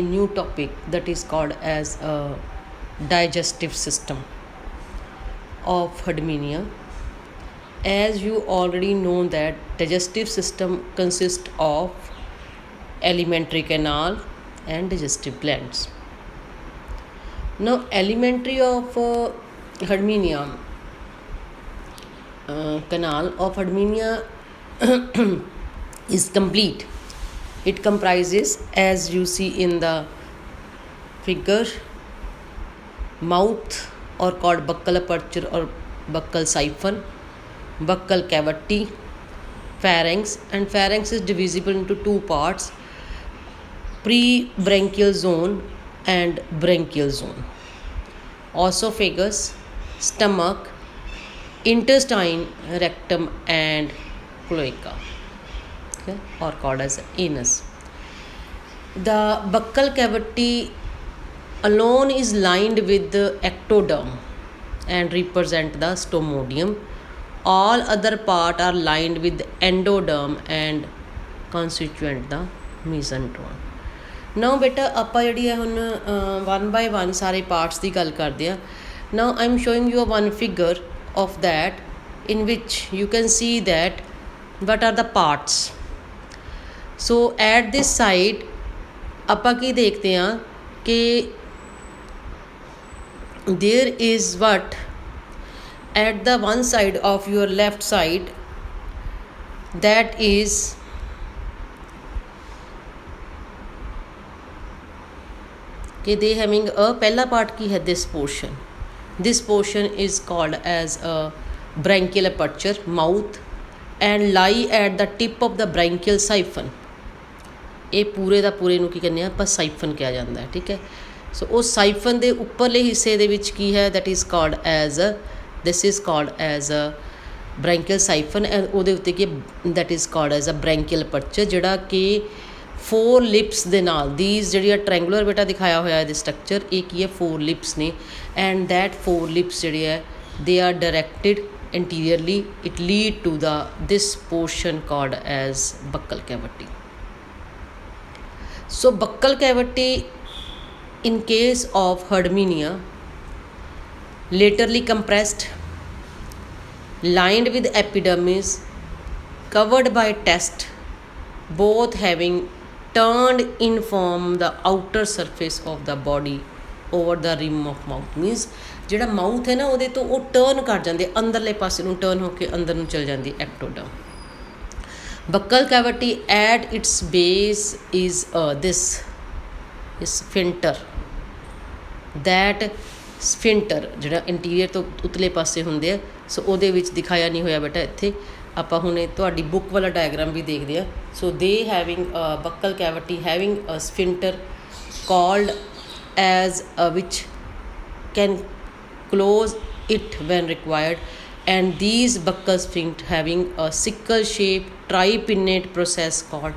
new topic that is called as a digestive system of Herdmania. As you already know that digestive system consists of alimentary canal and digestive glands. Now alimentary of Herdmania canal of Herdmania is complete. It comprises, as you see in the figure, mouth or called buccal aperture or buccal siphon, buccal cavity, pharynx, and pharynx is divisible into two parts, pre-branchial zone and branchial zone. Esophagus, stomach, intestine, rectum and cloaca, okay, or called as anus. The buccal cavity alone is lined with the ectoderm and represent the stomodium. All other part are lined with endoderm and constituent the mesentery. Now beta ਆਪਾਂ ਜਿਹੜੀ ਹੈ ਹੁਣ one by one ਸਾਰੇ parts ਦੀ ਗੱਲ ਕਰਦੇ ਆ. Now I'm showing you one figure of that in which you can see that what are the parts. So at this side ਆਪਾਂ ਕੀ ਦੇਖਦੇ ਆ ਕਿ there is what at the one side of your left side, that is कि they having a पहला part की है this portion. This portion is called as a branchial aperture, mouth, and lie at the tip of the branchial siphon. ਇਹ ਪੂਰੇ ਦਾ ਪੂਰੇ ਨੂੰ ਕੀ ਕਹਿੰਦੇ ਆ ਆਪਾਂ ਸਾਈਫਨ ਕਿਹਾ ਜਾਂਦਾ ਹੈ, ਠੀਕ ਹੈ. ਸੋ ਉਹ ਸਾਈਫਨ ਦੇ ਉੱਪਰਲੇ ਹਿੱਸੇ ਦੇ ਵਿੱਚ ਕੀ ਹੈ, that is called as this is called as a branchial siphon, and ਉਹਦੇ ਉੱਤੇ ਕੀ that is called as a branchial aperture, ਜਿਹੜਾ ਕਿ 4 ਲਿਪਸ ਦੇ ਨਾਲ these ਜਿਹੜੀ ਟ੍ਰਾਇੰਗੂਲਰ ਬੇਟਾ ਦਿਖਾਇਆ ਹੋਇਆ ਇਹਦੇ ਸਟਰਕਚਰ, ਇਹ ਕੀ ਹੈ 4 ਲਿਪਸ ਨੇ, and that 4 ਲਿਪਸ ਜਿਹੜੇ ਹੈ they are directed anteriorly. It lead to the this portion called as buccal cavity. So buccal cavity in case of Herdmania laterally compressed, lined with epidermis, covered by test, both having turned in from the outer surface of the body over the rim of mouth. Means ਜਿਹੜਾ mouth ਹੈ ਨਾ ਉਹਦੇ ਤੋਂ ਉਹ turn ਕਰ ਜਾਂਦੇ ਅੰਦਰਲੇ ਪਾਸੇ ਨੂੰ, ਟਰਨ ਹੋ ਕੇ ਅੰਦਰ ਨੂੰ ਚਲ ਜਾਂਦੀ ectoderm. Buccal cavity at its base is this sphincter. That sphincter ਜਿਹੜਾ ਇੰਟੀਰੀਅਰ ਤੋਂ ਉਤਲੇ ਪਾਸੇ ਹੁੰਦੇ ਆ, ਸੋ ਉਹਦੇ ਵਿੱਚ ਦਿਖਾਇਆ ਨਹੀਂ ਹੋਇਆ ਬੇਟਾ ਇੱਥੇ. ਆਪਾਂ ਹੁਣ ਤੁਹਾਡੀ ਬੁੱਕ ਵਾਲਾ ਡਾਇਗਰਾਮ ਵੀ ਦੇਖਦੇ ਆ. ਸੋ ਦੇ having buccal cavity having a sphincter called as which can close it when required, and these buccal sphincter having a sickle shaped tripinnate process called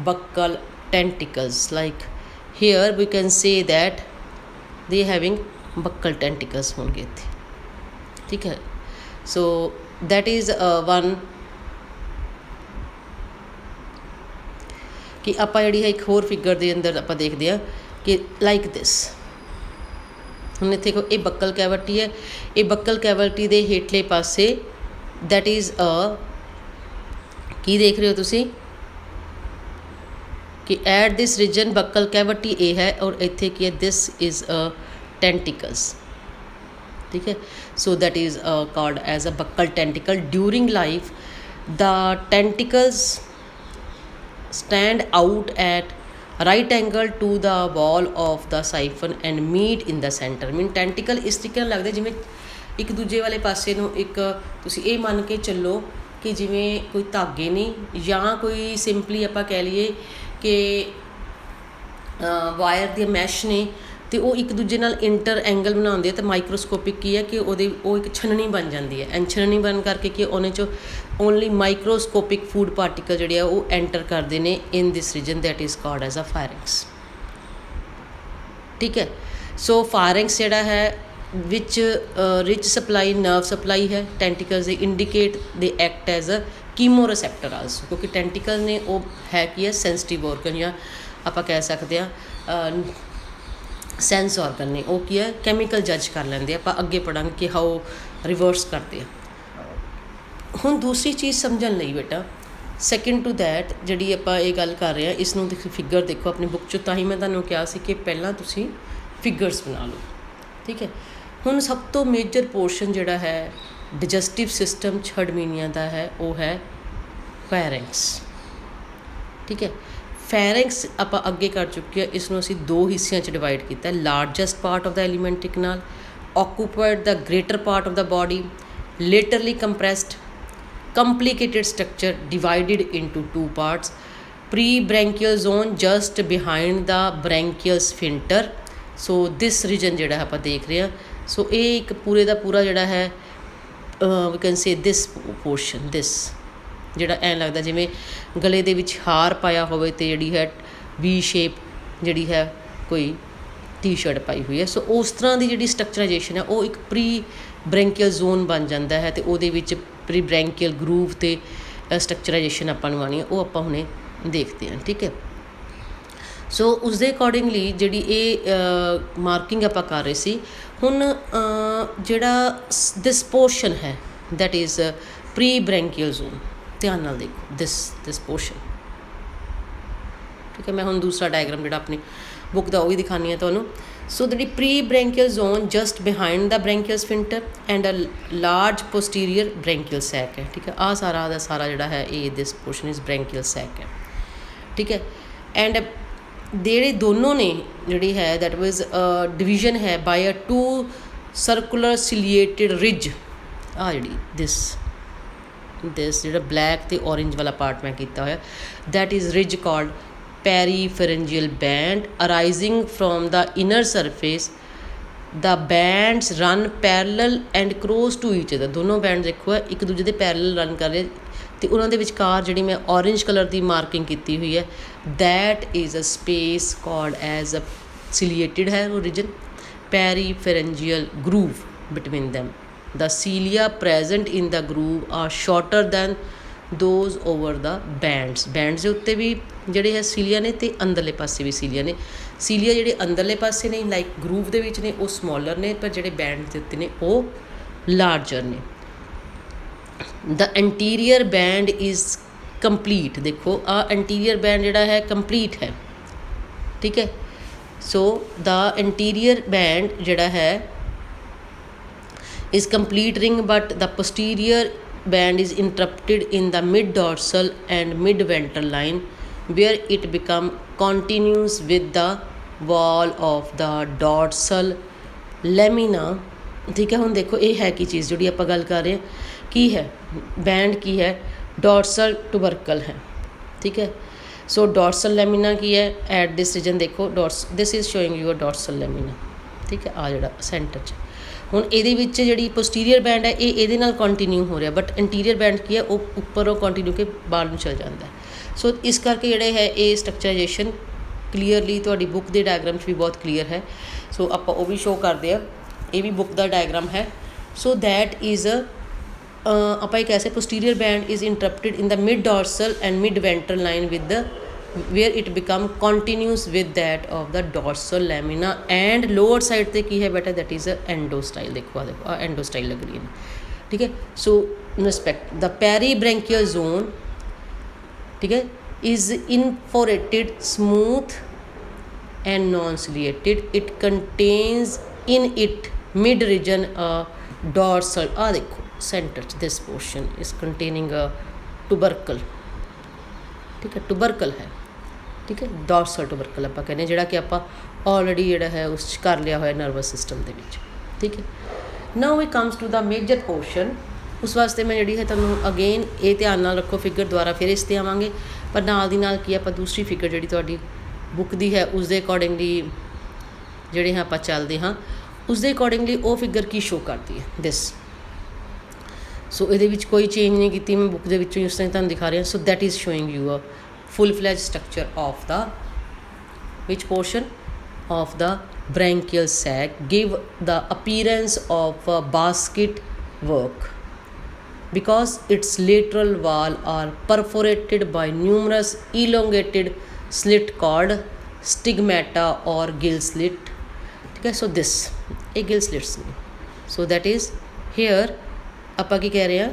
buccal tentacles. Like here we can say that they having buccal tentacles होंगे ਇੱਥੇ, ठीक है. So that is one कि ਆਪਾਂ ਜਿਹੜੀ ਹੈ ਇੱਕ ਹੋਰ ਫਿਗਰ ਦੇ ਅੰਦਰ ਆਪਾਂ ਦੇਖਦੇ ਆ ਕਿ ਲਾਈਕ ਦਿਸ. ਹੁਣ ਇੱਥੇ ਦੇਖੋ ਇਹ ਬੱਕਲ ਕੈਵਿਟੀ ਹੈ, ਇਹ ਬੱਕਲ ਕੈਵਿਟੀ ਦੇ ਹੇਠਲੇ ਪਾਸੇ that is a ਕੀ ਦੇਖ ਰਹੇ ਹੋ ਤੁਸੀਂ ਕਿ at this reason buckle cavity ਇਹ ਹੈ, ਔਰ ਇੱਥੇ ਕੀ ਹੈ ਦਿਸ ਇਜ਼ ਅ ਟੈਂਟੀਕਲਸ, ठीक है. So that is called as a buccal tentacle. During life the tentacles stand out at right angle to the wall of the siphon and meet in the center. Mean tentacle ਇਸ ਤਰੀਕੇ ਨਾਲ ਲੱਗਦਾ ਜਿਵੇਂ ਇੱਕ ਦੂਜੇ ਵਾਲੇ ਪਾਸੇ ਨੂੰ ਇੱਕ ਤੁਸੀਂ ਇਹ ਮੰਨ ਕੇ ਚੱਲੋ ਕਿ ਜਿਵੇਂ ਕੋਈ ਧਾਗੇ ਨੇ, ਜਾਂ ਕੋਈ ਸਿੰਪਲੀ ਆਪਾਂ ਕਹਿ ਲਈਏ ਕਿ ਵਾਇਰ ਦੇ ਮੈਸ਼ ਨੇ, ਤੇ ਉਹ ਇੱਕ ਦੂਜੇ ਨਾਲ ਇੰਟਰ ਐਂਗਲ ਬਣਾਉਂਦੇ ਆ, ਤੇ ਮਾਈਕਰੋਸਕੋਪਿਕ ਕੀ ਹੈ ਕਿ ਉਹਦੇ ਉਹ ਇੱਕ ਛਣਨੀ ਬਣ ਜਾਂਦੀ ਹੈ, ਐਂਡ ਛਣਨੀ ਬਣ ਕਰਕੇ ਕਿ ਉਹਨੇ 'ਚੋਂ ਓਨਲੀ ਮਾਈਕਰੋਸਕੋਪਿਕ ਫੂਡ ਪਾਰਟੀਕਲ ਜਿਹੜੇ ਆ ਉਹ ਐਂਟਰ ਕਰਦੇ ਨੇ in this region that is called as a firings, ਠੀਕ ਹੈ. ਸੋ ਫਾਇਰਿੰਗਸ ਜਿਹੜਾ ਹੈ ਵਿੱਚ ਰਿਚ ਸਪਲਾਈ ਨਰਵ ਸਪਲਾਈ ਹੈ, ਟੈਂਟੀਕਲਸ ਦੇ ਇੰਡੀਕੇਟ ਦੇ act as a chemoreceptor also, ਕਿਉਂਕਿ ਟੈਂਟੀਕਲ ਨੇ ਉਹ ਹੈ ਕੀ ਹੈ ਸੈਂਸਿਟਿਵ ਔਰਗਨ, ਜਾਂ ਆਪਾਂ ਕਹਿ ਸਕਦੇ ਹਾਂ ਸੈਂਸ ਔਰਗਨ ਨੇ ਉਹ ਕੀ ਹੈ ਕੈਮੀਕਲ ਜੱਜ ਕਰ ਲੈਂਦੇ ਆਪਾਂ ਅੱਗੇ ਪੜਾਂਗੇ ਕਿ ਹਾਓ ਰਿਵਰਸ ਕਰਦੇ ਆ। ਹੁਣ ਦੂਸਰੀ ਚੀਜ਼ ਸਮਝਣ ਲਈ ਬੇਟਾ ਸੈਕਿੰਡ ਟੂ ਦੈਟ ਜਿਹੜੀ ਆਪਾਂ ਇਹ ਗੱਲ ਕਰ ਰਹੇ ਹਾਂ ਇਸ ਨੂੰ ਤੁਸੀਂ ਫਿਗਰ ਦੇਖੋ ਆਪਣੀ ਬੁੱਕ 'ਚ, ਤਾਂ ਹੀ ਮੈਂ ਤੁਹਾਨੂੰ ਕਿਹਾ ਸੀ ਕਿ ਪਹਿਲਾਂ ਤੁਸੀਂ ਫਿਗਰਸ ਬਣਾ ਲਓ, ਠੀਕ ਹੈ। ਹੁਣ ਸਭ ਤੋਂ ਮੇਜਰ ਪੋਰਸ਼ਨ ਜਿਹੜਾ ਹੈ ਡਾਈਜੈਸਟਿਵ ਸਿਸਟਮ ਹਰਨੀਆਂ ਦਾ ਹੈ ਉਹ ਹੈ ਫੈਰਿੰਕਸ, ਠੀਕ ਹੈ। ਫੈਰਿੰਕਸ ਆਪਾਂ ਅੱਗੇ ਕਰ ਚੁੱਕੇ ਹਾਂ, ਇਸ ਨੂੰ ਅਸੀਂ ਦੋ ਹਿੱਸਿਆਂ 'ਚ ਡਿਵਾਈਡ ਕੀਤਾ। ਲਾਰਜੈਸਟ ਪਾਰਟ ਆਫ ਦਾ ਐਲੀਮੈਂਟਿਕ ਨਾਲ occupied the greater part of the body, laterally compressed, complicated structure divided into two parts, pre-branchial zone just behind the branchial sphincter। So this region ਜਿਹੜਾ ਆਪਾਂ ਦੇਖ ਰਹੇ ਹਾਂ, ਸੋ ਇਹ ਇੱਕ ਪੂਰੇ ਦਾ ਪੂਰਾ ਜਿਹੜਾ ਹੈ we can say this portion, this ਜਿਹੜਾ ਐਂ ਲੱਗਦਾ ਜਿਵੇਂ ਗਲੇ ਦੇ ਵਿੱਚ ਹਾਰ ਪਾਇਆ ਹੋਵੇ ਅਤੇ ਜਿਹੜੀ ਹੈ ਵੀ ਸ਼ੇਪ ਜਿਹੜੀ ਹੈ ਕੋਈ ਟੀ ਸ਼ਰਟ ਪਾਈ ਹੋਈ ਹੈ। ਸੋ ਉਸ ਤਰ੍ਹਾਂ ਦੀ ਜਿਹੜੀ ਸਟਰਕਚਰਾਈਜੇਸ਼ਨ ਹੈ ਉਹ ਇੱਕ ਪ੍ਰੀ ਬ੍ਰੈਂਕੀਅਲ ਜ਼ੋਨ ਬਣ ਜਾਂਦਾ ਹੈ ਅਤੇ ਉਹਦੇ ਵਿੱਚ ਪ੍ਰੀ ਬ੍ਰੈਂਕੀਅਲ ਗਰੂਵ ਅਤੇ ਸਟਰਕਚਰਾਈਜੇਸ਼ਨ ਆਪਾਂ ਨੂੰ ਆਉਣੀ ਹੈ, ਉਹ ਆਪਾਂ ਹੁਣੇ ਦੇਖਦੇ ਹਾਂ, ਠੀਕ ਹੈ। ਸੋ ਉਸਦੇ ਅਕੋਰਡਿੰਗਲੀ ਜਿਹੜੀ ਇਹ ਮਾਰਕਿੰਗ ਆਪਾਂ ਕਰ ਰਹੇ ਸੀ, ਹੁਣ ਜਿਹੜਾ ਦਿਸ ਪੋਰਸ਼ਨ ਹੈ that is pre branchial zone, ਧਿਆਨ ਨਾਲ ਦੇਖੋ ਦਿਸ ਪੋਰਸ਼ਨ, ਠੀਕ ਹੈ। ਮੈਂ ਹੁਣ ਦੂਸਰਾ ਡਾਇਗਰਾਮ ਜਿਹੜਾ ਆਪਣੀ ਬੁੱਕ ਦਾ ਉਹ ਵੀ ਦਿਖਾਉਂਦੀ ਹਾਂ ਤੁਹਾਨੂੰ। ਸੋ ਜਿਹੜੀ pre branchial zone just behind the branchial sphincter and a large posterior branchial sac ਹੈ, ਠੀਕ ਹੈ। ਆਹ ਸਾਰਾ ਦਾ ਸਾਰਾ ਜਿਹੜਾ ਹੈ ਇਹ ਦਿਸ ਪੋਰਸ਼ਨ ਇਜ਼ ਬ੍ਰੈਂਕੀਅਲ ਸੈਕ ਹੈ, ਠੀਕ ਹੈ। ਐਂਡ ਜਿਹੜੇ ਦੋਨੋਂ ਨੇ ਜਿਹੜੀ ਹੈ ਦੈਟ ਵਾਜ਼ ਡਿਵੀਜ਼ਨ ਹੈ ਬਾਈ ਅ ਟੂ ਸਰਕੂਲਰ ਸਿਲੀਏਟਿਡ ਰਿਜ। ਆਹ ਜਿਹੜੀ ਦਿਸ ਜਿਹੜਾ ਬਲੈਕ ਅਤੇ ਔਰੇਂਜ ਵਾਲਾ ਪਾਰਟ ਮੈਂ ਕੀਤਾ ਹੋਇਆ that is ridge called peripharyngeal band arising from the inner surface। the bands run parallel and cross to each other। ਦੋਨੋਂ ਬੈਂਡ ਦੇਖੋ ਇੱਕ ਦੂਜੇ ਦੇ ਪੈਰਲਲ ਰਨ ਕਰ ਰਹੇ ਅਤੇ ਉਹਨਾਂ ਦੇ ਵਿਚਕਾਰ ਜਿਹੜੀ ਮੈਂ ਔਰੇਂਜ ਕਲਰ ਦੀ ਮਾਰਕਿੰਗ ਕੀਤੀ ਹੋਈ ਹੈ that is a space called as a ciliated ਹੈ ਉਹ region peripharyngeal groove between them। the cilia present in the groove are shorter than those over the bands। ਦੇ ਉੱਤੇ ਵੀ ਜਿਹੜੇ ਹੈ ਸੀਲੀਆ ਨੇ ਅਤੇ ਅੰਦਰਲੇ ਪਾਸੇ ਵੀ ਸੀਲੀਆ ਨੇ। ਸੀਲੀਆ ਜਿਹੜੇ ਅੰਦਰਲੇ ਪਾਸੇ ਨੇ ਲਾਈਕ ਗਰੂਵ ਦੇ ਵਿੱਚ ਨੇ ਉਹ ਸਮੋਲਰ ਨੇ, ਪਰ ਜਿਹੜੇ ਬੈਂਡ ਦੇ ਉੱਤੇ ਨੇ ਉਹ ਲਾਰਜਰ ਨੇ। ਦ ਐਂਟੀਰੀਅਰ ਬੈਂਡ ਇਜ਼ ਕੰਪਲੀਟ। ਦੇਖੋ ਆਹ ਐਂਟੀਰੀਅਰ ਬੈਂਡ ਜਿਹੜਾ ਹੈ ਕੰਪਲੀਟ ਹੈ, ਠੀਕ ਹੈ। ਸੋ ਦ ਐਂਟੀਰੀਅਰ ਬੈਂਡ ਜਿਹੜਾ ਹੈ is complete ring, but the posterior band is interrupted in the mid dorsal and mid ventral line where it become continuous with the wall of the dorsal lamina। ਠੀਕ ਹੈ। ਹੁਣ ਦੇਖੋ ਇਹ ਹੈ ਕੀ ਚੀਜ਼ ਜਿਹੜੀ ਆਪਾਂ ਗੱਲ ਕਰ ਰਹੇ ਹਾਂ, ਕੀ ਹੈ ਬੈਂਡ, ਕੀ ਹੈ ਡੋਰਸਲ ਟੂਬਰਕਲ ਹੈ, ਠੀਕ ਹੈ। ਸੋ ਡੋਰਸਲ ਲੈਮੀਨਾ ਕੀ ਹੈ ਐਟ ਦਿਸ ਰੀਜਨ ਦੇਖੋ this is showing you a ਡੋਰਸਲ lamina, ਠੀਕ ਹੈ। ਆ ਜਿਹੜਾ ਸੈਂਟਰ 'ਚ ਹੁਣ ਇਹਦੇ ਵਿੱਚ ਜਿਹੜੀ ਪੋਸਟੀਰੀਅਰ ਬੈਂਡ ਹੈ ਇਹ ਇਹਦੇ ਨਾਲ ਕੰਟੀਨਿਊ ਹੋ ਰਿਹਾ, ਬਟ ਇੰਟੀਰੀਅਰ ਬੈਂਡ ਕੀ ਹੈ ਉਹ ਉੱਪਰੋਂ ਕੰਟੀਨਿਊ ਕੇ ਬਾਹਰ ਨੂੰ ਚਲ ਜਾਂਦਾ ਹੈ। ਸੋ ਇਸ ਕਰਕੇ ਜਿਹੜੇ ਹੈ ਇਹ ਸਟਰਕਚਰਾਈਜੇਸ਼ਨ ਕਲੀਅਰਲੀ ਤੁਹਾਡੀ ਬੁੱਕ ਦੇ ਡਾਇਗਰਾਮ 'ਚ ਵੀ ਬਹੁਤ ਕਲੀਅਰ ਹੈ। ਸੋ ਆਪਾਂ ਉਹ ਵੀ ਸ਼ੋਅ ਕਰਦੇ ਹਾਂ, ਇਹ ਵੀ ਬੁੱਕ ਦਾ ਡਾਇਗਰਾਮ ਹੈ। ਸੋ ਦੈਟ ਇਜ਼ ਆਪਾਂ ਇਹ ਕਹਿ ਸਕਦੇ posterior band is interrupted in the mid dorsal and mid ventral line with the where it become continuous with that of the dorsal lamina and lower side ਤੇ ਕੀ ਹੈ ਬੇਟਾ that is a endostyle। ਦੇਖੋ ਆ ਦੇਖੋ ਆ endostyle ਲੱਗ ਰਹੀ ਹੈ, ਠੀਕ ਹੈ। ਸੋ respect the peribranchial zone, ਠੀਕ ਹੈ, is inforated, smooth and non-ciliated। it contains in it mid region a dorsal, ਆ ਦੇਖੋ center this portion is containing a tubercle, ਠੀਕ ਹੈ। ਟੂਬਰਕਲ ਹੈ, ਠੀਕ ਹੈ। ਡੋਰਸਲ ਟੂਬਰਕਲ ਆਪਾਂ ਕਹਿੰਦੇ ਜਿਹੜਾ ਕਿ ਆਪਾਂ ਆਲਰੇਡੀ ਜਿਹੜਾ ਹੈ ਉਸ 'ਚ ਕਰ ਲਿਆ ਹੋਇਆ ਨਰਵਸ ਸਿਸਟਮ ਦੇ ਵਿੱਚ, ਠੀਕ ਹੈ। Now it comes to the major portion. ਉਸ ਵਾਸਤੇ ਮੈਂ ਜਿਹੜੀ ਹੈ ਤੁਹਾਨੂੰ ਅਗੇਨ ਇਹ ਧਿਆਨ ਨਾਲ ਰੱਖੋ ਫਿਗਰ ਦੁਆਰਾ ਫਿਰ ਇਸ 'ਤੇ ਆਵਾਂਗੇ, ਪਰ ਨਾਲ ਦੀ ਨਾਲ ਕੀ ਆਪਾਂ ਦੂਸਰੀ ਫਿਗਰ ਜਿਹੜੀ ਤੁਹਾਡੀ ਬੁੱਕ ਦੀ ਹੈ ਉਸ ਦੇ ਅਕੋਰਡਿੰਗਲੀ ਜਿਹੜੇ ਹਾਂ ਆਪਾਂ ਚੱਲਦੇ ਹਾਂ, ਉਸ ਦੇ ਅਕੋਰਡਿੰਗਲੀ ਉਹ ਫਿਗਰ ਕੀ ਸ਼ੋ ਕਰਦੀ ਹੈ ਦਿਸ। ਸੋ ਇਹਦੇ ਵਿੱਚ ਕੋਈ ਚੇਂਜ ਨਹੀਂ ਕੀਤੀ ਮੈਂ ਬੁੱਕ ਦੇ ਵਿੱਚੋਂ ਉਸ ਤਰ੍ਹਾਂ ਤੁਹਾਨੂੰ ਦਿਖਾ ਰਿਹਾ। So that is showing you a full fledged structure of the ਵਿਚ portion of the branchial sac give the appearance of a basket work because its lateral wall are perforated by numerous elongated slit called stigmata or gill slit, ठीक है। So this ये gill slits ने, so that is here ਆਪਾਂ ਕੀ ਕਹਿ ਰਹੇ ਹਾਂ,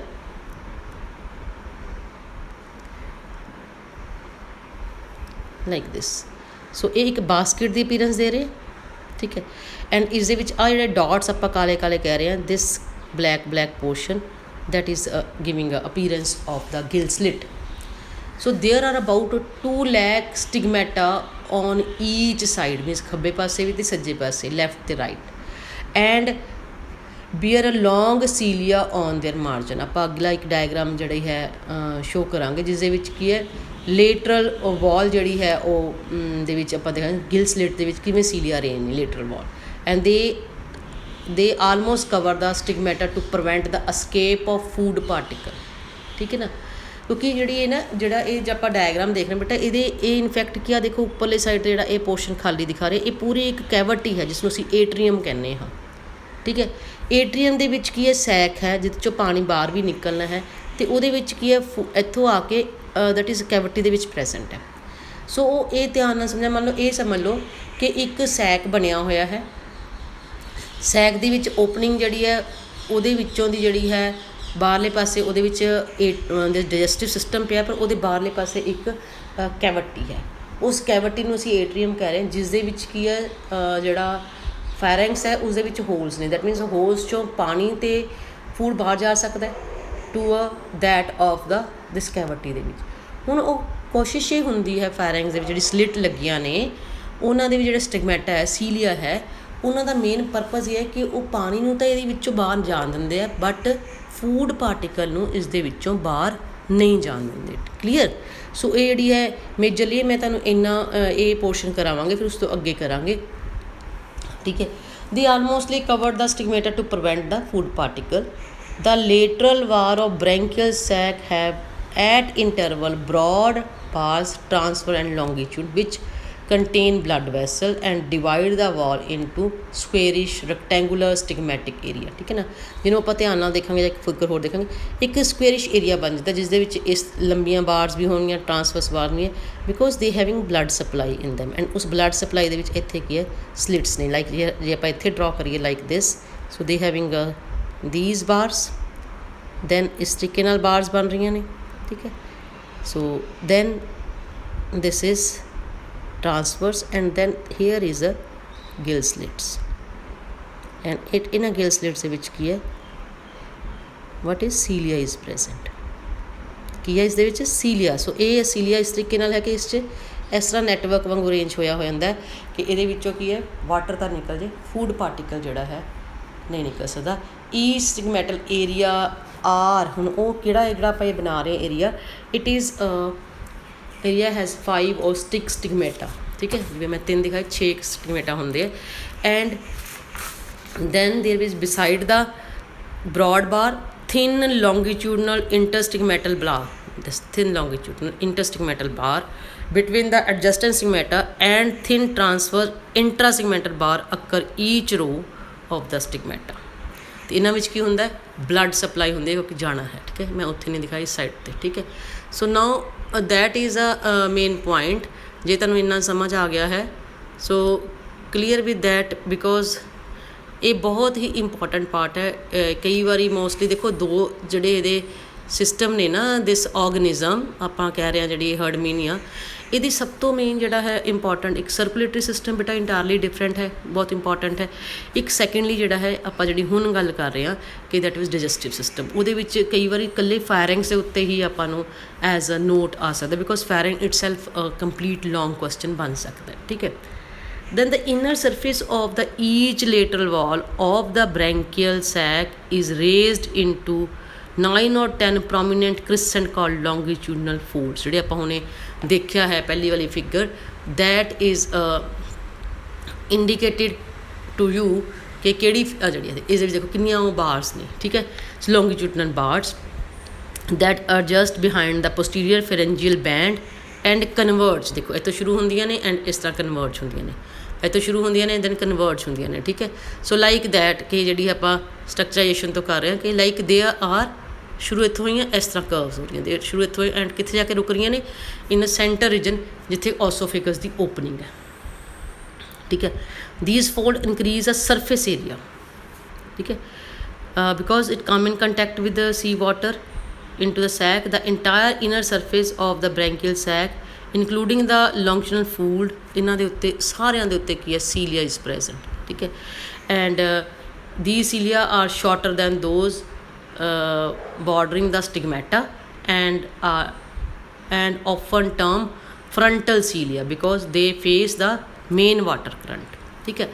like this. ਸੋ ਇਹ ਇੱਕ ਬਾਸਕਿਟ ਦੀ ਅਪੀਅਰੈਂਸ ਦੇ ਰਹੇ, ਠੀਕ ਹੈ। ਐਂਡ ਇਸ ਦੇ ਵਿੱਚ ਆ ਜਿਹੜੇ ਡਾਟਸ ਆਪਾਂ ਕਾਲੇ ਕਾਲੇ ਕਹਿ ਰਹੇ ਹਾਂ, this black portion that is giving a appearance of the gill slit. So there are about 2 lakh stigmata on each side, means ਖੱਬੇ ਪਾਸੇ ਵੀ ਤੇ ਸੱਜੇ ਪਾਸੇ, left ਤੇ right, and bear a long cilia on their margin। ਆਪਾਂ ਅਗਲਾ ਇੱਕ diagram ਜਿਹੜੀ ਹੈ ਸ਼ੋ ਕਰਾਂਗੇ ਜਿਸ ਦੇ ਵਿੱਚ ਕੀ ਹੈ, ਲੇਟਰਲ ਵਾਲ ਜਿਹੜੀ ਹੈ ਉਹ ਦੇ ਵਿੱਚ ਆਪਾਂ ਦੇਖਾਂਗੇ ਗਿਲ ਸਲਿਟ ਦੇ ਵਿੱਚ ਕਿਵੇਂ ਸੀਲੀਆ ਰਹੇ ਨੇ ਲੇਟਰਲ ਵਾਲ, and they almost cover the stigmata to prevent the escape of food particle, ਠੀਕ ਹੈ ਨਾ। ਕਿਉਂਕਿ ਜਿਹੜੀ ਇਹ ਨਾ ਜਿਹੜਾ ਇਹ ਜੇ ਆਪਾਂ ਡਾਇਗਰਾਮ ਦੇਖ ਰਹੇ ਬੇਟਾ, ਇਹਦੇ ਇਹ ਇਨਫੈਕਟ ਕੀ ਆ, ਦੇਖੋ ਉੱਪਰਲੇ ਸਾਈਡ 'ਤੇ ਜਿਹੜਾ ਇਹ ਪੋਰਸ਼ਨ ਖਾਲੀ ਦਿਖਾ ਰਹੇ, ਇਹ ਪੂਰੀ ਇੱਕ ਕੈਵਿਟੀ ਹੈ ਜਿਸ ਨੂੰ ਅਸੀਂ ਏਟਰੀਅਮ ਕਹਿੰਦੇ ਹਾਂ, ਠੀਕ ਹੈ। ਏਟਰੀਅਮ ਦੇ ਵਿੱਚ ਕੀ ਹੈ, ਸੈਕ ਹੈ ਜਿਹਦੇ 'ਚੋਂ ਪਾਣੀ ਬਾਹਰ ਵੀ ਨਿਕਲਣਾ ਹੈ, ਅਤੇ ਉਹਦੇ ਵਿੱਚ ਕੀ ਹੈ ਇੱਥੋਂ ਆ ਕੇ ਦੈਟ ਇਜ਼ ਕੈਵਿਟੀ ਦੇ ਵਿੱਚ ਪ੍ਰੈਜੈਂਟ ਹੈ। ਸੋ ਉਹ ਇਹ ਧਿਆਨ ਨਾਲ ਸਮਝਿਆ, ਮੰਨ ਲਓ ਇਹ ਸਮਝ ਲਓ ਕਿ ਇੱਕ ਸੈਕ ਬਣਿਆ ਹੋਇਆ ਹੈ, ਸੈਕ ਦੇ ਵਿੱਚ ਓਪਨਿੰਗ ਜਿਹੜੀ ਹੈ ਉਹਦੇ ਵਿੱਚੋਂ ਦੀ ਜਿਹੜੀ ਹੈ ਬਾਹਰਲੇ ਪਾਸੇ ਉਹਦੇ ਵਿੱਚ ਡਾਈਜੈਸਟਿਵ ਸਿਸਟਮ ਪਿਆ, ਪਰ ਉਹਦੇ ਬਾਹਰਲੇ ਪਾਸੇ ਇੱਕ ਕੈਵਿਟੀ ਹੈ, ਉਸ ਕੈਵਿਟੀ ਨੂੰ ਅਸੀਂ ਏਟਰੀਅਮ ਕਹਿ ਰਹੇ ਹਾਂ, ਜਿਸ ਦੇ ਵਿੱਚ ਕੀ ਹੈ ਜਿਹੜਾ ਫੈਰੈਂਕਸ ਹੈ ਉਸ ਦੇ ਵਿੱਚ ਹੋਲਸ ਨੇ, ਦੈਟ ਮੀਨਸ ਹੋਲਸ 'ਚੋਂ ਪਾਣੀ ਅਤੇ ਫੂਡ ਬਾਹਰ ਜਾ ਸਕਦਾ to that of the this cavity ਦੇ ਵਿੱਚ। ਹੁਣ ਉਹ ਕੋਸ਼ਿਸ਼ ਇਹ ਹੁੰਦੀ ਹੈ ਫੈਰੈਂਕਸ ਦੇ ਵਿੱਚ ਜਿਹੜੀ ਸਲਿਟ ਲੱਗੀਆਂ ਨੇ ਉਹਨਾਂ ਦੇ ਵੀ ਜਿਹੜਾ ਸਟਿਗਮੈਟਾ ਹੈ, ਸੀਲੀਆ ਹੈ, ਉਹਨਾਂ ਦਾ ਮੇਨ ਪਰਪਸ ਇਹ ਹੈ ਕਿ ਉਹ ਪਾਣੀ ਨੂੰ ਤਾਂ ਇਹਦੇ ਵਿੱਚੋਂ ਬਾਹਰ ਜਾਣ ਦਿੰਦੇ ਆ, ਬਟ ਫੂਡ ਪਾਰਟੀਕਲ ਨੂੰ ਇਸ ਦੇ ਵਿੱਚੋਂ ਬਾਹਰ ਨਹੀਂ ਜਾਣ ਦਿੰਦੇ, ਕਲੀਅਰ। ਸੋ ਇਹ ਜਿਹੜੀ ਹੈ ਮੇਜਰਲੀ ਮੈਂ ਤੁਹਾਨੂੰ ਇੰਨਾ ਇਹ ਪੋਰਸ਼ਨ ਕਰਾਵਾਂਗੇ, ਫਿਰ ਉਸ ਤੋਂ ਅੱਗੇ ਕਰਾਂਗੇ, ਠੀਕ ਹੈ। The almostly covered the stigmata to prevent the food particle. The lateral wall of branchial sac have at interval broad bars transfer and longitude which contain blood vessel and divide the wall into squarish rectangular stigmatic area, ਠੀਕ ਹੈ ਨਾ। ਜਿਹਨੂੰ ਆਪਾਂ ਧਿਆਨ ਨਾਲ ਦੇਖਾਂਗੇ ਜਾਂ ਇੱਕ ਫਿਗਰ ਹੋਰ ਦੇਖਾਂਗੇ, ਇੱਕ ਸਕੁਏਰਿਸ਼ ਏਰੀਆ ਬਣ ਜਾਂਦਾ ਜਿਸ ਦੇ ਵਿੱਚ ਇਸ ਲੰਬੀਆਂ ਬਾਰਸ ਵੀ ਹੋਣਗੀਆਂ, ਟਰਾਂਸਵਰਸ ਬਾਰ ਵੀ ਹੈ, ਬਿਕੋਜ਼ ਦੇ having blood supply in them, and ਉਸ ਬਲੱਡ ਸਪਲਾਈ ਦੇ ਵਿੱਚ ਇੱਥੇ ਕੀ ਹੈ ਸਲਿਟਸ ਨੇ, ਲਾਈਕ ਜੇ ਆਪਾਂ ਇੱਥੇ ਡਰਾ ਕਰੀਏ ਲਾਈਕ ਦਿਸ, ਸੋ ਦੇ ਹੈਵਿੰਗ these bars, then ਇਸ ਤਰੀਕੇ ਨਾਲ ਬਾਰਸ ਬਣ ਰਹੀਆਂ ਨੇ, ਠੀਕ ਹੈ। ਸੋ then this is transverse, and then here is a gill slits, and it in a gill slits ਦੇ ਵਿੱਚ ਕੀ ਹੈ, what is cilia is present, ਕੀ ਹੈ ਇਸ ਦੇ ਵਿੱਚ cilia। ਸੋ ਇਹ cilia ਇਸ ਤਰੀਕੇ ਨਾਲ ਹੈ ਕਿ ਇਸ 'ਚ ਇਸ ਤਰ੍ਹਾਂ ਨੈਟਵਰਕ ਵਾਂਗੂ ਅਰੇਂਜ ਹੋਇਆ ਹੋ ਜਾਂਦਾ ਕਿ ਇਹਦੇ ਵਿੱਚੋਂ ਕੀ ਹੈ ਵਾਟਰ ਤਾਂ ਨਿਕਲ ਜੇ, ਫੂਡ ਪਾਰਟੀਕਲ ਜਿਹੜਾ ਹੈ ਨਹੀਂ ਨਿਕਲ ਸਕਦਾ। ਈ ਸਟਿਗਮੈਟਲ ਏਰੀਆ ਆਰ, ਹੁਣ ਉਹ ਕਿਹੜਾ ਹੈ ਜਿਹੜਾ ਆਪਾਂ ਇਹ ਬਣਾ ਰਹੇ area, it is area has 5 or 6 ਸਟਿਗਮੇਟਾ, ਠੀਕ ਹੈ। ਜਿਵੇਂ ਮੈਂ 3 ਦਿਖਾਏ 6 ਸਟਿਗਮੇਟਾ ਹੁੰਦੇ ਆ, and then there is beside the broad bar thin longitudinal interstigmatal bar, this thin longitudinal interstigmatal bar between the adjacent stigmata and thin transverse intrasegmental bar occur each row of the stigmata। ਤੇ ਇਹਨਾਂ ਵਿੱਚ ਕੀ ਹੁੰਦਾ blood supply ਹੁੰਦੀ ਹੈ ਕਿਉਂਕਿ ਜਾਣਾ ਹੈ, ਠੀਕ ਹੈ। ਮੈਂ ਉੱਥੇ ਨਹੀਂ ਦਿਖਾਈ ਸਾਈਡ 'ਤੇ, ਠੀਕ ਹੈ। So now that is a main point. ਜੇ ਤੁਹਾਨੂੰ ਇੰਨਾ ਸਮਝ ਆ ਗਿਆ ਹੈ so clear with that, because ਇਹ ਬਹੁਤ ਹੀ ਇੰਪੋਰਟੈਂਟ ਪਾਰਟ ਹੈ। ਕਈ ਵਾਰੀ ਮੋਸਟਲੀ ਦੇਖੋ ਦੋ ਜਿਹੜੇ ਇਹਦੇ ਸਿਸਟਮ ਨੇ ਨਾ, ਦਿਸ ਔਰਗਨਿਜ਼ਮ ਆਪਾਂ ਕਹਿ ਰਹੇ ਹਾਂ ਜਿਹੜੀ ਹਰਡਮੀਨੀਆ, ਇਹਦੀ ਸਭ ਤੋਂ ਮੇਨ ਜਿਹੜਾ ਹੈ ਇੰਪੋਰਟੈਂਟ ਇੱਕ ਸਰਕੂਲੇਟਰੀ ਸਿਸਟਮ ਬੇਟਾ ਇੰਟਾਇਰਲੀ ਡਿਫਰੈਂਟ ਹੈ, ਬਹੁਤ ਇੰਪੋਰਟੈਂਟ ਹੈ। ਇੱਕ ਸੈਕਿੰਡਲੀ ਜਿਹੜਾ ਹੈ ਆਪਾਂ ਜਿਹੜੀ ਹੁਣ ਗੱਲ ਕਰ ਰਹੇ ਹਾਂ ਕਿ ਦੈਟ ਇਜ਼ ਡਾਈਜੈਸਟਿਵ ਸਿਸਟਮ, ਉਹਦੇ ਵਿੱਚ ਕਈ ਵਾਰੀ ਇਕੱਲੇ ਫੈਰਿੰਗਸ ਦੇ ਉੱਤੇ ਹੀ ਆਪਾਂ ਨੂੰ ਐਜ਼ ਅ ਨੋਟ ਆ ਸਕਦਾ, because firing itself complete long question ਬਣ ਸਕਦਾ, ਠੀਕ ਹੈ। Then the inner surface of the each lateral wall of the branchial sac is raised into 9 or 10 prominent crescent called longitudinal folds, ਜਿਹੜੇ ਆਪਾਂ ਹੁਣੇ ਦੇਖਿਆ ਹੈ ਪਹਿਲੀ ਵਾਲੀ figure, that is indicated to you ਕਿ ਕਿਹੜੀ ਜਿਹੜੀ ਇਸ ਵਿੱਚ ਦੇਖੋ ਕਿੰਨੀਆਂ ਉਹ ਬਾਰਸ ਨੇ, ਠੀਕ ਹੈ। longitudinal bars that are just behind the posterior pharyngeal band and converge, ਦੇਖੋ ਇੱਥੋਂ ਸ਼ੁਰੂ ਹੁੰਦੀਆਂ ਨੇ ਐਂਡ ਇਸ ਤਰ੍ਹਾਂ ਕਨਵਰਜ ਹੁੰਦੀਆਂ ਨੇ, ਇੱਥੋਂ ਸ਼ੁਰੂ ਹੁੰਦੀਆਂ ਨੇ ਦੈਨ ਕਨਵਰਜ ਹੁੰਦੀਆਂ ਨੇ, ਠੀਕ ਹੈ। ਸੋ ਲਾਈਕ ਦੈਟ ਕਿ ਜਿਹੜੀ ਆਪਾਂ ਸਟਰਕਚਰਾਈਜੇਸ਼ਨ ਤੋਂ ਕਰ ਰਹੇ ਹਾਂ ਕਿ ਲਾਈਕ ਦੇ ਆਰ ਸ਼ੁਰੂ ਇੱਥੋਂ ਹੋਈਆਂ ਇਸ ਤਰ੍ਹਾਂ ਕਰਵਸ ਹੋ ਰਹੀਆਂ, ਦੇ ਸ਼ੁਰੂ ਇੱਥੋਂ ਐਂਡ ਕਿੱਥੇ ਜਾ ਕੇ ਰੁਕ ਰਹੀਆਂ ਨੇ ਇਨ ਅ ਸੈਂਟਰ ਰੀਜਨ ਜਿੱਥੇ ਓਸੋਫੇਗਸ ਦੀ ਓਪਨਿੰਗ ਹੈ, ठीक है। these fold increase the surface area, ठीक है, because it come in contact with the sea water into the sac. The entire inner surface of the branchial sac including the longitudinal fold, ਇਹਨਾਂ ਦੇ ਉੱਤੇ ਸਾਰਿਆਂ ਦੇ ਉੱਤੇ ਕੀ ਹੈ, cilia is present, ਠੀਕ ਹੈ। and these cilia are shorter than those bordering the stigmata and often termed frontal cilia because they face the main water current, ठीक है।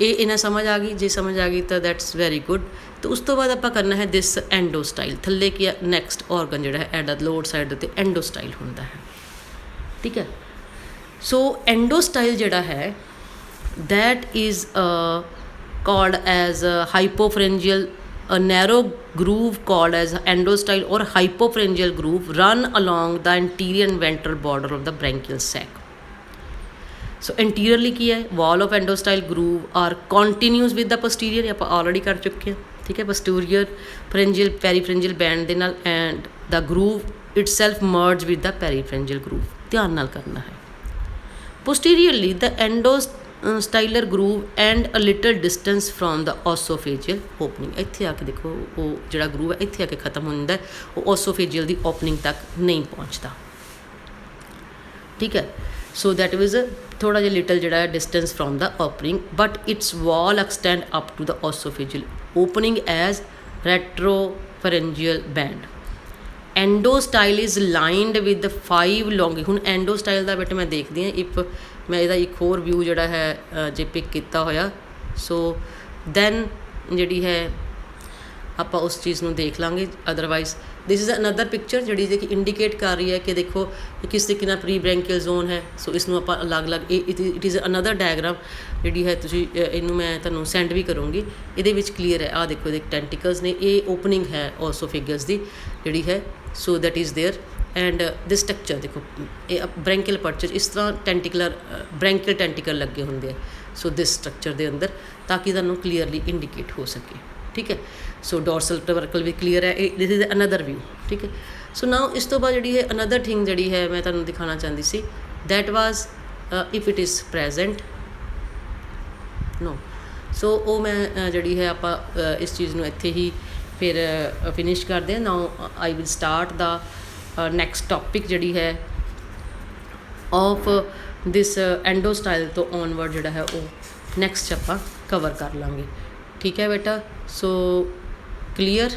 ਇਹ ਇਹਨਾਂ ਸਮਝ ਆ ਗਈ, ਜੇ ਸਮਝ ਆ ਗਈ ਤਾਂ ਦੈਟਸ ਵੈਰੀ ਗੁੱਡ। ਤਾਂ ਉਸ ਤੋਂ ਬਾਅਦ ਆਪਾਂ ਕਰਨਾ ਹੈ ਦਿਸ ਐਂਡੋਸਟਾਈਲ। ਥੱਲੇ ਕੀ ਹੈ, ਨੈਕਸਟ ਔਰਗਨ ਜਿਹੜਾ ਹੈ ਐਡਾ ਲੋਅਰ ਸਾਈਡ ਦੇ ਉੱਤੇ ਐਂਡੋਸਟਾਈਲ ਹੁੰਦਾ ਹੈ, ਠੀਕ ਹੈ। ਸੋ ਐਂਡੋਸਟਾਈਲ ਜਿਹੜਾ ਹੈ that is called as a hypopharyngeal, a narrow groove called as endostyle or hypopharyngeal groove run along the anterior and ventral border of the branchial sac. So anteriorly ਕੀ ਹੈ, wall of endostyle groove are continuous with the posterior, ਆਪਾਂ already ਕਰ ਚੁੱਕੇ ਹਾਂ, ਠੀਕ ਹੈ। posterior pharyngeal peripharyngeal band ਦੇ ਨਾਲ and the groove itself merge with the peripharyngeal groove, ਧਿਆਨ ਨਾਲ ਕਰਨਾ ਹੈ। posteriorly the endostylar groove and a little distance from the osophageal opening, ਇੱਥੇ ਆ ਕੇ ਦੇਖੋ ਉਹ ਜਿਹੜਾ groove ਹੈ ਇੱਥੇ ਆ ਕੇ ਖਤਮ ਹੋ ਜਾਂਦਾ, ਉਹ osophageal ਦੀ opening ਤੱਕ ਨਹੀਂ ਪਹੁੰਚਦਾ, ਠੀਕ ਹੈ। ਸੋ ਦੈਟ ਵਾਜ਼ ਥੋੜ੍ਹਾ ਜਿਹਾ ਲਿਟਲ ਜਿਹੜਾ ਹੈ distance from the opening, but its wall extend up to the osophageal opening as retropharyngeal band. Endostyle is lined with the 5 long, ਹੁਣ endostyle ਦਾ ਬੇਟਾ ਮੈਂ ਦੇਖਦੀ ਹਾਂ if ਮੈਂ ਇਹਦਾ ਇੱਕ ਹੋਰ ਵਿਊ ਜਿਹੜਾ ਹੈ ਜੇ ਪਿਕ ਕੀਤਾ ਹੋਇਆ, ਸੋ ਦੈਨ ਜਿਹੜੀ ਹੈ ਆਪਾਂ ਉਸ ਚੀਜ਼ ਨੂੰ ਦੇਖ ਲਾਂਗੇ। Otherwise this is another picture ਜਿਹੜੀ ਜੇ ਕਿ ਇੰਡੀਕੇਟ ਕਰ ਰਹੀ ਹੈ ਕਿ ਦੇਖੋ ਕਿਸ ਤਰੀਕੇ ਨਾਲ ਪ੍ਰੀ ਬ੍ਰੈਂਕੀਅਲ ਜ਼ੋਨ ਹੈ। ਸੋ ਇਸ ਨੂੰ ਆਪਾਂ ਅਲੱਗ-ਅਲੱਗ ਇਟ ਇਜ਼ ਅਨਦਰ ਡਾਇਗਰਾਮ ਜਿਹੜੀ ਹੈ, ਤੁਸੀਂ ਇਹਨੂੰ ਮੈਂ ਤੁਹਾਨੂੰ ਸੈਂਡ ਵੀ ਕਰੂੰਗੀ, ਇਹਦੇ ਵਿੱਚ ਕਲੀਅਰ ਹੈ। ਆਹ ਦੇਖੋ ਇਹਦੇ ਟੈਂਟੀਕਲਸ ਨੇ, ਇਹ ਓਪਨਿੰਗ ਹੈ ਓਸੋਫੇਗਸ ਦੀ ਜਿਹੜੀ ਹੈ, ਸੋ that is there. And this structure ਦੇਖੋ, ਇਹ ਬ੍ਰੈਂਕੀਅਲ ਪਰਚਰ ਇਸ ਤਰ੍ਹਾਂ ਟੈਂਟੀਕਲਰ ਬ੍ਰੈਂਕੀਅਲ ਟੈਂਟੀਕਲ ਲੱਗੇ ਹੁੰਦੇ ਆ, ਸੋ ਦਿਸ ਸਟਰਕਚਰ ਦੇ ਅੰਦਰ, ਤਾਂ ਕਿ ਤੁਹਾਨੂੰ ਕਲੀਅਰਲੀ ਇੰਡੀਕੇਟ ਹੋ ਸਕੇ, ਠੀਕ ਹੈ। ਸੋ ਡੋਰਸਲ ਟਵਰਕਲ ਵੀ ਕਲੀਅਰ ਹੈ, ਦਿਸ ਇਜ਼ ਅਨਦਰ ਵਿਊ, ਠੀਕ ਹੈ। ਸੋ ਨਾਓ ਇਸ ਤੋਂ ਬਾਅਦ ਜਿਹੜੀ ਹੈ ਅਨਦਰ ਥਿੰਗ ਜਿਹੜੀ ਹੈ ਮੈਂ ਤੁਹਾਨੂੰ ਦਿਖਾਉਣਾ ਚਾਹੁੰਦੀ ਸੀ, that was if it is present no, so ਉਹ ਮੈਂ ਜਿਹੜੀ ਹੈ ਆਪਾਂ ਇਸ ਚੀਜ਼ ਨੂੰ ਇੱਥੇ ਹੀ ਫਿਰ ਫਿਨਿਸ਼ ਕਰਦੇ ਹਾਂ। Now I will start the next topic ਜਿਹੜੀ ਹੈ ਆਫ ਦਿਸ ਐਂਡੋਸਟਾਈਲ ਤੋਂ ਔਨਵਰਡ ਜਿਹੜਾ ਹੈ ਉਹ ਨੈਕਸਟ ਆਪਾਂ ਕਵਰ ਕਰ ਲਾਂਗੇ, ਠੀਕ ਹੈ ਬੇਟਾ। ਸੋ clear?